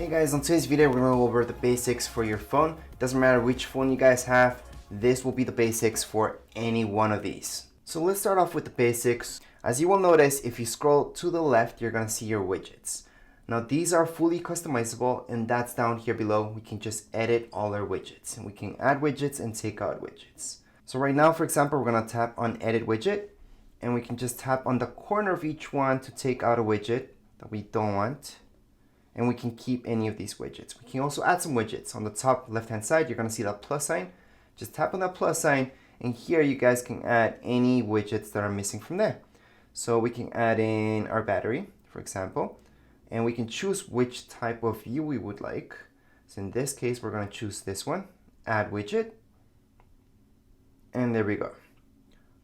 Hey guys, on today's video we're going to go over the basics for your phone. Doesn't matter which phone you guys have, this will be the basics for any one of these. So let's start off with the basics. As you will notice, if you scroll to the left, you're going to see your widgets. Now these are fully customizable, and that's down here below. We can just edit all our widgets, and we can add widgets and take out widgets. So right now, for example, we're going to tap on edit widget, and we can just tap on the corner of each one to take out a widget that we don't want. And we can keep any of these widgets. We can also add some widgets. On the top left hand side, you're gonna see that plus sign. Just tap on that plus sign, and here you guys can add any widgets that are missing from there. So we can add in our battery, for example, and we can choose which type of view we would like. So in this case, we're gonna choose this one, add widget, and there we go.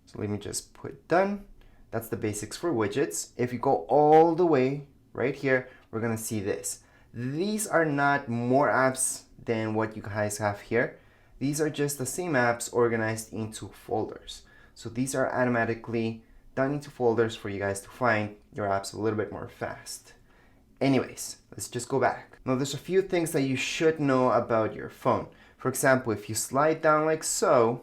So let me just put done. That's the basics for widgets. If you go all the way right here, we're gonna see this. These are not more apps than what you guys have here. These are just the same apps organized into folders. So these are automatically done into folders for you guys to find your apps a little bit more fast. Anyways, let's just go back. Now there's a few things that you should know about your phone. For example, if you slide down like so,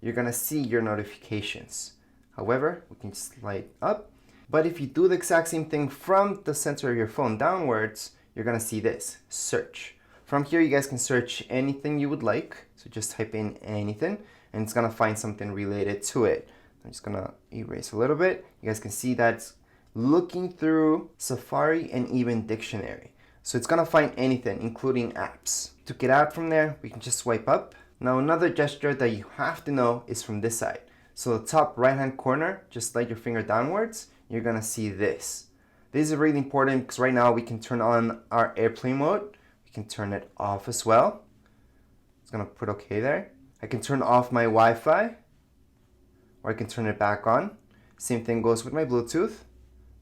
you're gonna see your notifications. However, we can slide up. But if you do the exact same thing from the center of your phone downwards, you're gonna see this, search. From here, you guys can search anything you would like. So just type in anything, and it's gonna find something related to it. I'm just gonna erase a little bit. You guys can see that's looking through Safari and even dictionary. So it's gonna find anything, including apps. To get out from there, we can just swipe up. Now another gesture that you have to know is from this side. So the top right-hand corner, just slide your finger downwards, you're gonna see this. This is really important because right now we can turn on our airplane mode. We can turn it off as well. It's gonna put okay there. I can turn off my Wi-Fi, or I can turn it back on. Same thing goes with my Bluetooth.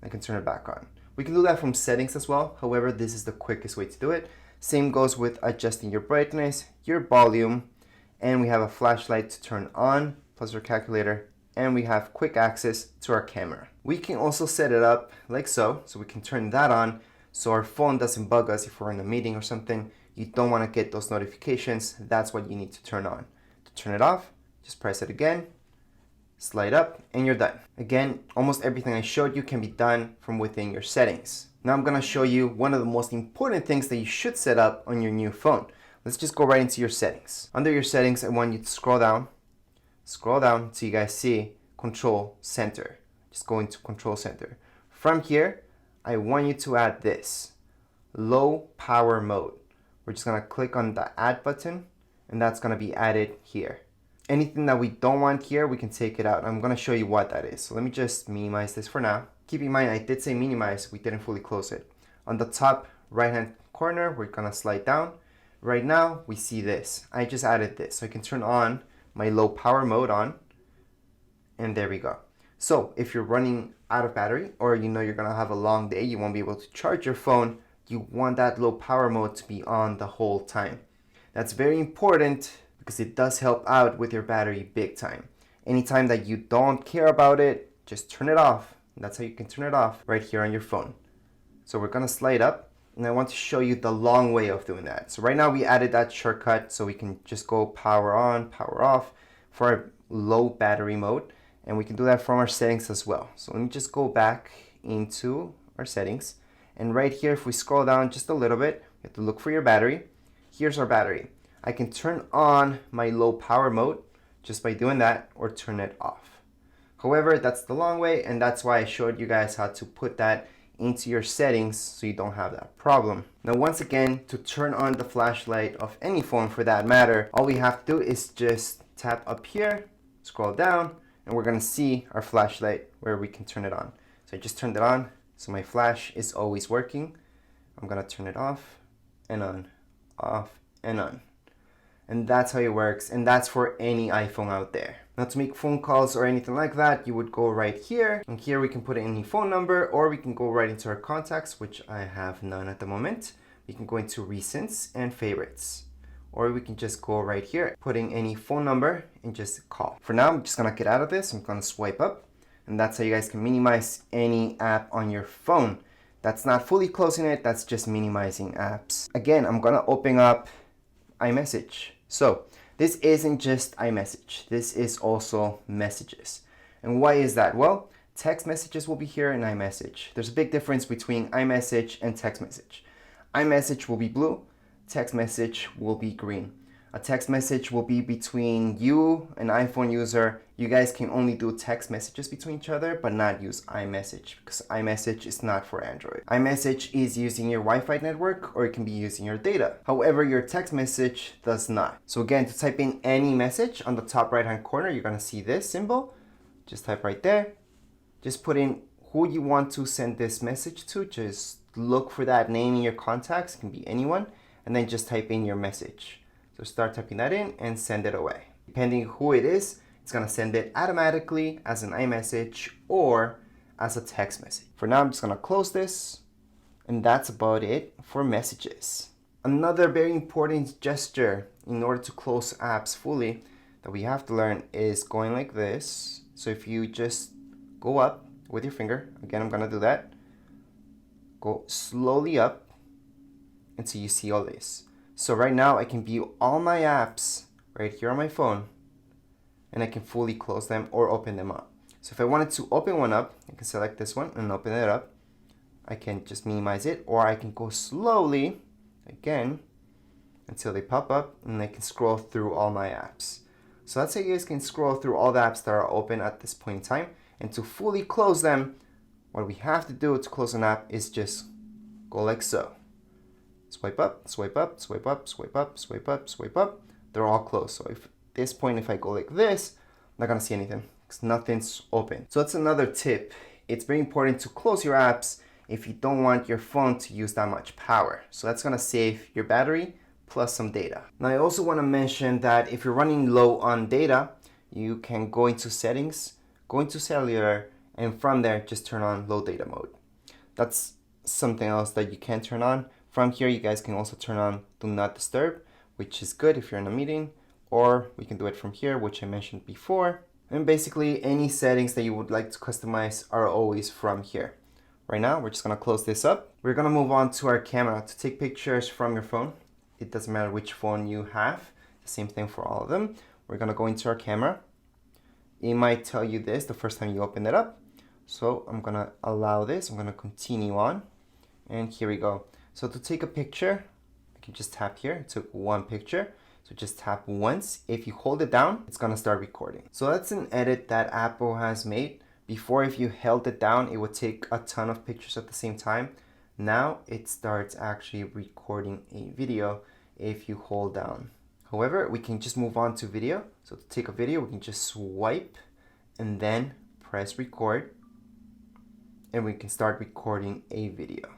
I can turn it back on. We can do that from settings as well. However, this is the quickest way to do it. Same goes with adjusting your brightness, your volume, and we have a flashlight to turn on, plus our calculator, and we have quick access to our camera. We can also set it up like so we can turn that on so our phone doesn't bug us if we're in a meeting or something. You don't want to get those notifications. That's what you need to turn on. To turn it off, just press it again, slide up, and you're done. Again, almost everything I showed you can be done from within your settings. Now I'm gonna show you one of the most important things that you should set up on your new phone. Let's just go right into your settings. Under your settings, I want you to scroll down so you guys see Control Center. Just go into Control Center. From here, I want you to add this, low power mode. We're just gonna click on the add button, and that's gonna be added here. Anything that we don't want here, we can take it out. I'm gonna show you what that is. So let me just minimize this for now. Keep in mind, I did say minimize, we didn't fully close it. On the top right-hand corner, we're gonna slide down. Right now, we see this. I just added this, so I can turn on my low power mode on, and there we go. So if you're running out of battery, or you know you're gonna have a long day, you won't be able to charge your phone, you want that low power mode to be on the whole time. That's very important because it does help out with your battery big time. Anytime that you don't care about it, just turn it off. That's how you can turn it off right here on your phone. So we're gonna slide up, and I want to show you the long way of doing that. So right now we added that shortcut so we can just go power on, power off for our low battery mode. And we can do that from our settings as well. So let me just go back into our settings. And right here, if we scroll down just a little bit, you have to look for your battery. Here's our battery. I can turn on my low power mode just by doing that, or turn it off. However, that's the long way, and that's why I showed you guys how to put that into your settings so you don't have that problem. Now once again, to turn on the flashlight of any phone for that matter, all we have to do is just tap up here, scroll down, and we're gonna see our flashlight where we can turn it on. So I just turned it on, so my flash is always working. I'm gonna turn it off and on, off and on. And that's how it works, and that's for any iPhone out there. Now to make phone calls or anything like that, you would go right here, and here we can put in any phone number, or we can go right into our contacts, which I have none at the moment. We can go into recents and favorites, or we can just go right here, putting any phone number and just call. For now, I'm just gonna get out of this. I'm gonna swipe up, and that's how you guys can minimize any app on your phone. That's not fully closing it, that's just minimizing apps. Again, I'm gonna open up iMessage. So this isn't just iMessage, this is also messages. And why is that? Well, text messages will be here in iMessage. There's a big difference between iMessage and text message. iMessage will be blue, text message will be green. A text message will be between you, an iPhone user. You guys can only do text messages between each other, but not use iMessage because iMessage is not for Android. iMessage is using your Wi-Fi network, or it can be using your data. However, your text message does not. So again, to type in any message on the top right-hand corner, you're gonna see this symbol. Just type right there. Just put in who you want to send this message to. Just look for that name in your contacts. It can be anyone. And then just type in your message. So start typing that in and send it away. Depending who it is, it's gonna send it automatically as an iMessage or as a text message. For now, I'm just gonna close this, and that's about it for messages. Another very important gesture in order to close apps fully that we have to learn is going like this. So if you just go up with your finger, again, I'm gonna do that. Go slowly up until you see all this. So right now I can view all my apps right here on my phone, and I can fully close them or open them up. So if I wanted to open one up, I can select this one and open it up. I can just minimize it, or I can go slowly again until they pop up, and I can scroll through all my apps. So that's how you guys can scroll through all the apps that are open at this point in time. And to fully close them, what we have to do to close an app is just go like so. Swipe up, swipe up, swipe up, swipe up, swipe up, swipe up. They're all closed. So if at this point, if I go like this, I'm not gonna see anything because nothing's open. So that's another tip. It's very important to close your apps if you don't want your phone to use that much power. So that's gonna save your battery plus some data. Now I also wanna mention that if you're running low on data, you can go into settings, go into cellular, and from there, just turn on low data mode. That's something else that you can turn on. From here, you guys can also turn on do not disturb, which is good if you're in a meeting, or we can do it from here, which I mentioned before. And basically any settings that you would like to customize are always from here. Right now, we're just gonna close this up. We're gonna move on to our camera to take pictures from your phone. It doesn't matter which phone you have, the same thing for all of them. We're gonna go into our camera. It might tell you this the first time you open it up. So I'm gonna allow this, I'm gonna continue on, and here we go. So to take a picture, I can just tap here. It took one picture. So just tap once. If you hold it down, it's gonna start recording. So that's an edit that Apple has made. Before, if you held it down, it would take a ton of pictures at the same time. Now it starts actually recording a video if you hold down. However, we can just move on to video. So to take a video, we can just swipe and then press record, and we can start recording a video.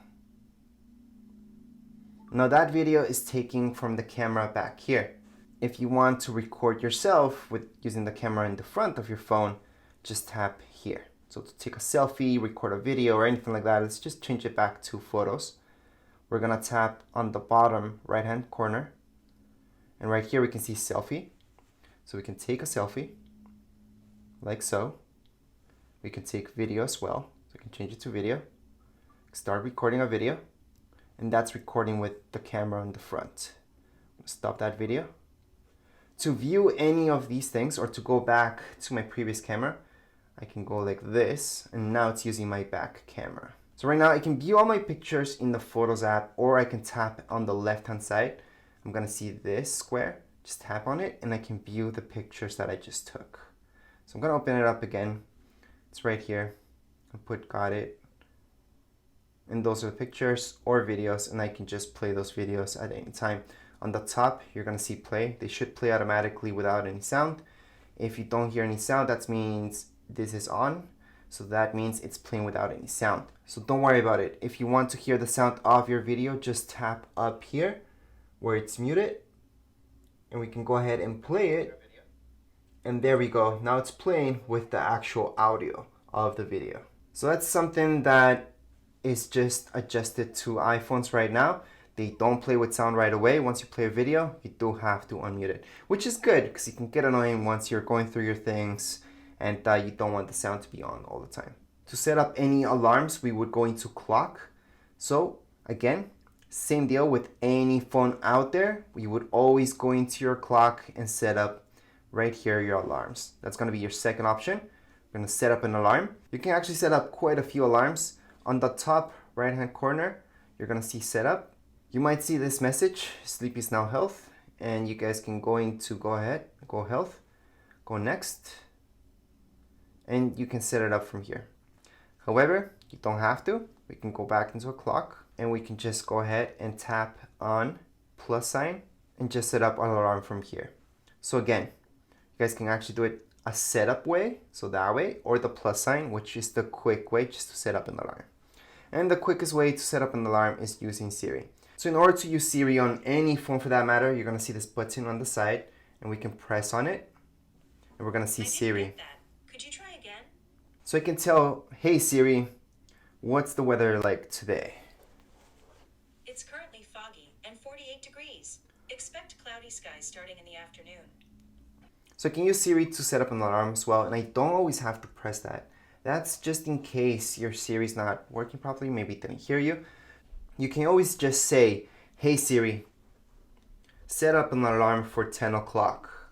Now that video is taken from the camera back here. If you want to record yourself with using the camera in the front of your phone, just tap here. So to take a selfie, record a video, or anything like that, let's just change it back to photos. We're gonna tap on the bottom right-hand corner, and right here we can see selfie. So we can take a selfie, like so. We can take video as well, so we can change it to video. Start recording a video. And that's recording with the camera in the front. Stop that video. To view any of these things or to go back to my previous camera, I can go like this, and now it's using my back camera. So right now I can view all my pictures in the Photos app, or I can tap on the left-hand side. I'm gonna see this square, just tap on it, and I can view the pictures that I just took. So I'm gonna open it up again. It's right here. I put got it. And those are the pictures or videos, and I can just play those videos at any time. On the top, you're gonna see play. They should play automatically without any sound. If you don't hear any sound, that means this is on. So that means it's playing without any sound. So don't worry about it. If you want to hear the sound of your video, just tap up here where it's muted, and we can go ahead and play it. And there we go. Now it's playing with the actual audio of the video. So that's something that is just adjusted to iPhones right now. They don't play with sound right away. Once you play a video, you do have to unmute it, which is good because it can get annoying once you're going through your things and you don't want the sound to be on all the time. To set up any alarms, we would go into clock. So again, same deal with any phone out there. You would always go into your clock and set up right here your alarms. That's going to be your second option. We're going to set up an alarm. You can actually set up quite a few alarms. On the top right hand corner, you're going to see setup. You might see this message, sleep is now health, and you guys can go ahead, go health, go next, and you can set it up from here. However, you don't have to. We can go back into a clock and we can just go ahead and tap on plus sign and just set up an alarm from here. So again, you guys can actually do it a setup way, so that way, or the plus sign, which is the quick way just to set up an alarm. And the quickest way to set up an alarm is using Siri. So in order to use Siri on any phone for that matter, you're going to see this button on the side and we can press on it and we're going to see Siri. Could you try again? So I can tell, hey Siri, what's the weather like today? It's currently foggy and 48 degrees. Expect cloudy skies starting in the afternoon. So I can use Siri to set up an alarm as well, and I don't always have to press that. That's just in case your Siri's not working properly, maybe it didn't hear you. You can always just say, hey Siri, set up an alarm for 10 o'clock.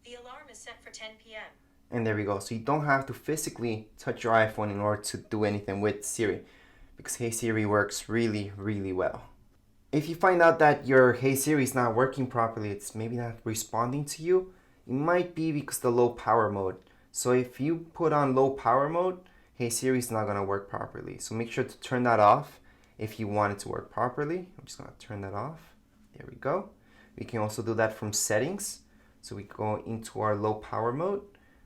The alarm is set for 10 p.m. And there we go. So you don't have to physically touch your iPhone in order to do anything with Siri, because Hey Siri works really, really well. If you find out that your Hey Siri is not working properly, it's maybe not responding to you, it might be because the low power mode. So if you put on low power mode, Hey Siri is not going to work properly. So make sure to turn that off if you want it to work properly. I'm just going to turn that off. There we go. We can also do that from settings. So we go into our low power mode.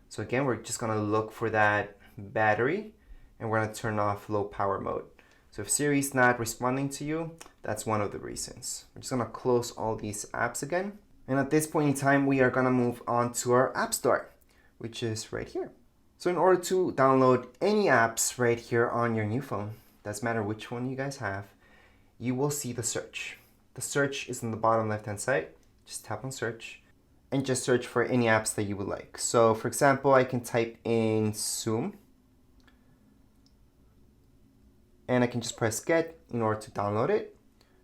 So again, we're just going to look for that battery and we're going to turn off low power mode. So if Siri is not responding to you, that's one of the reasons. We're just going to close all these apps again. And at this point in time, we are going to move on to our App Store, which is right here. So in order to download any apps right here on your new phone, doesn't matter which one you guys have, you will see the search. The search is on the bottom left hand side. Just tap on search and just search for any apps that you would like. So for example, I can type in Zoom and I can just press get in order to download it.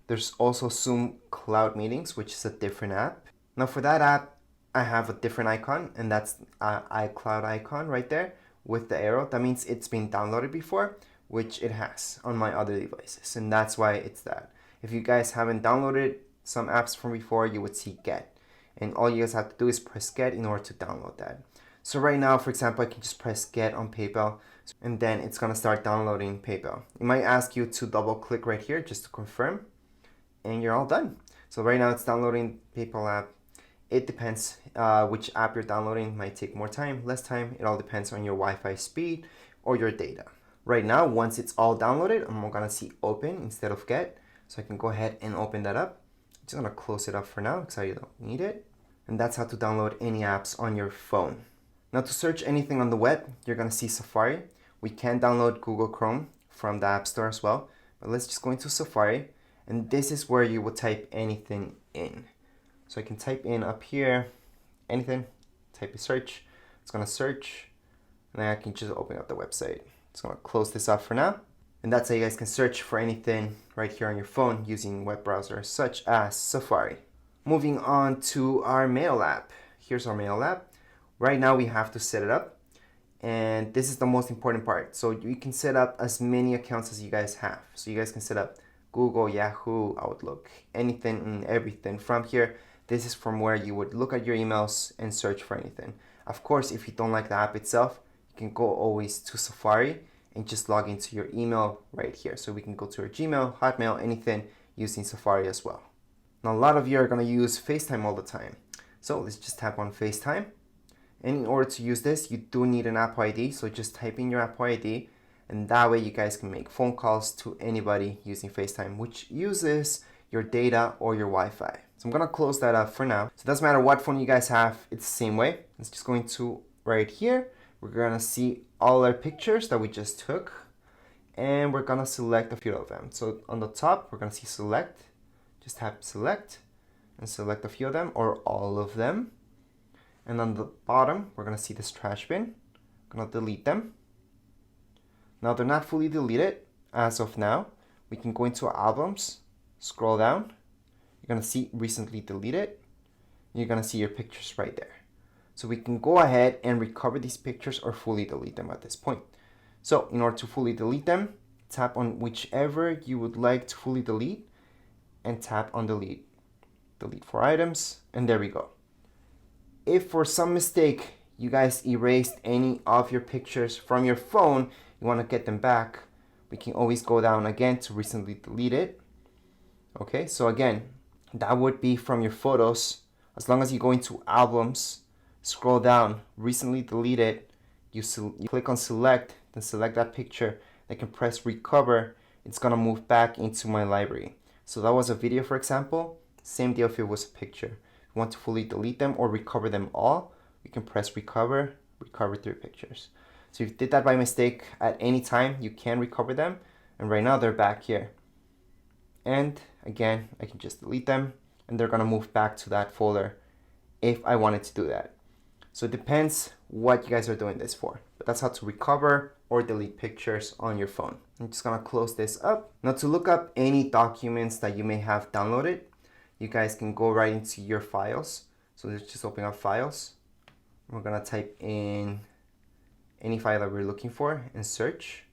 There's also Zoom Cloud Meetings, which is a different app. Now for that app, I have a different icon, and that's iCloud icon right there with the arrow. That means it's been downloaded before, which it has on my other devices, and that's why it's that. If you guys haven't downloaded some apps from before, you would see get, and all you guys have to do is press get in order to download that. So right now, for example, I can just press get on PayPal, and then it's gonna start downloading PayPal. It might ask you to double click right here just to confirm, and you're all done. So right now it's downloading PayPal app. It depends which app you're downloading. It might take more time, less time. It all depends on your Wi-Fi speed or your data. Right now, once it's all downloaded, I'm gonna see open instead of get. So I can go ahead and open that up. I'm just gonna close it up for now because I don't need it. And that's how to download any apps on your phone. Now to search anything on the web, you're gonna see Safari. We can download Google Chrome from the App Store as well. But let's just go into Safari. And this is where you will type anything in. So I can type in up here, anything, type a search, it's gonna search, and then I can just open up the website. Just gonna close this off for now. And that's how you guys can search for anything right here on your phone using web browsers such as Safari. Moving on to our Mail app. Here's our Mail app. Right now we have to set it up, and this is the most important part. So you can set up as many accounts as you guys have. So you guys can set up Google, Yahoo, Outlook, anything and everything from here. This is from where you would look at your emails and search for anything. Of course, if you don't like the app itself, you can go always to Safari and just log into your email right here. So we can go to your Gmail, Hotmail, anything using Safari as well. Now, a lot of you are gonna use FaceTime all the time. So let's just tap on FaceTime. And in order to use this, you do need an Apple ID. So just type in your Apple ID, and that way you guys can make phone calls to anybody using FaceTime, which uses your data or your Wi-Fi. So I'm gonna close that up for now. So it doesn't matter what phone you guys have, it's the same way. Let's just go into right here. We're gonna see all our pictures that we just took, and we're gonna select a few of them. So on the top, we're gonna see select. Just tap select and select a few of them or all of them. And on the bottom, we're gonna see this trash bin. I'm gonna delete them. Now they're not fully deleted. as of now, we can go into albums, scroll down. You're gonna see recently deleted. You're gonna see your pictures right there. So we can go ahead and recover these pictures or fully delete them at this point. So in order to fully delete them, tap on whichever you would like to fully delete and tap on delete. Delete for items, and there we go. If for some mistake you guys erased any of your pictures from your phone, you want to get them back, we can always go down again to recently delete it. Okay, so again, that would be from your photos. As long as you go into albums, scroll down, recently deleted, you click on select, then select that picture, then can press recover. It's gonna move back into my library. So that was a video, for example. Same deal if it was a picture. If you want to fully delete them or recover them all, you can press recover, recover 3 pictures. So if you did that by mistake at any time, you can recover them. And right now they're back here. And again, I can just delete them and they're gonna move back to that folder if I wanted to do that. So it depends what you guys are doing this for. But that's how to recover or delete pictures on your phone. I'm just gonna close this up. Now to look up any documents that you may have downloaded, you guys can go right into your files. So let's just open up files. We're gonna type in any file that we're looking for and search.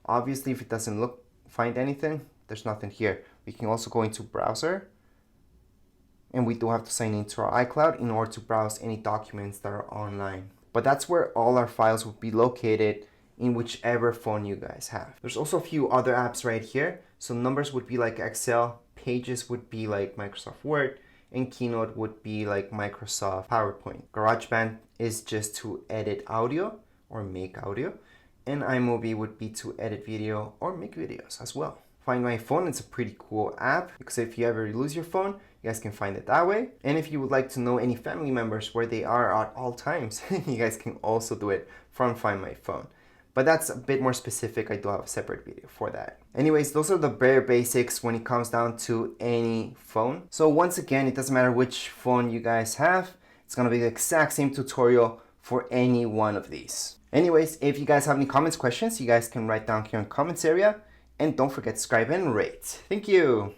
Obviously, if it doesn't find anything, there's nothing here. We can also go into browser, and we do have to sign into our iCloud in order to browse any documents that are online. But that's where all our files will be located in whichever phone you guys have. There's also a few other apps right here. So numbers would be like Excel, Pages would be like Microsoft Word, and Keynote would be like Microsoft PowerPoint. GarageBand is just to edit audio or make audio, and iMovie would be to edit video or make videos as well. Find My Phone, it's a pretty cool app because if you ever lose your phone, you guys can find it that way. And if you would like to know any family members where they are at all times, you guys can also do it from Find My Phone. But that's a bit more specific. I do have a separate video for that. Anyways, those are the bare basics when it comes down to any phone. So once again, it doesn't matter which phone you guys have. It's gonna be the exact same tutorial for any one of these. Anyways, if you guys have any comments, questions, you guys can write down here in the comments area. And don't forget to subscribe and rate. Thank you.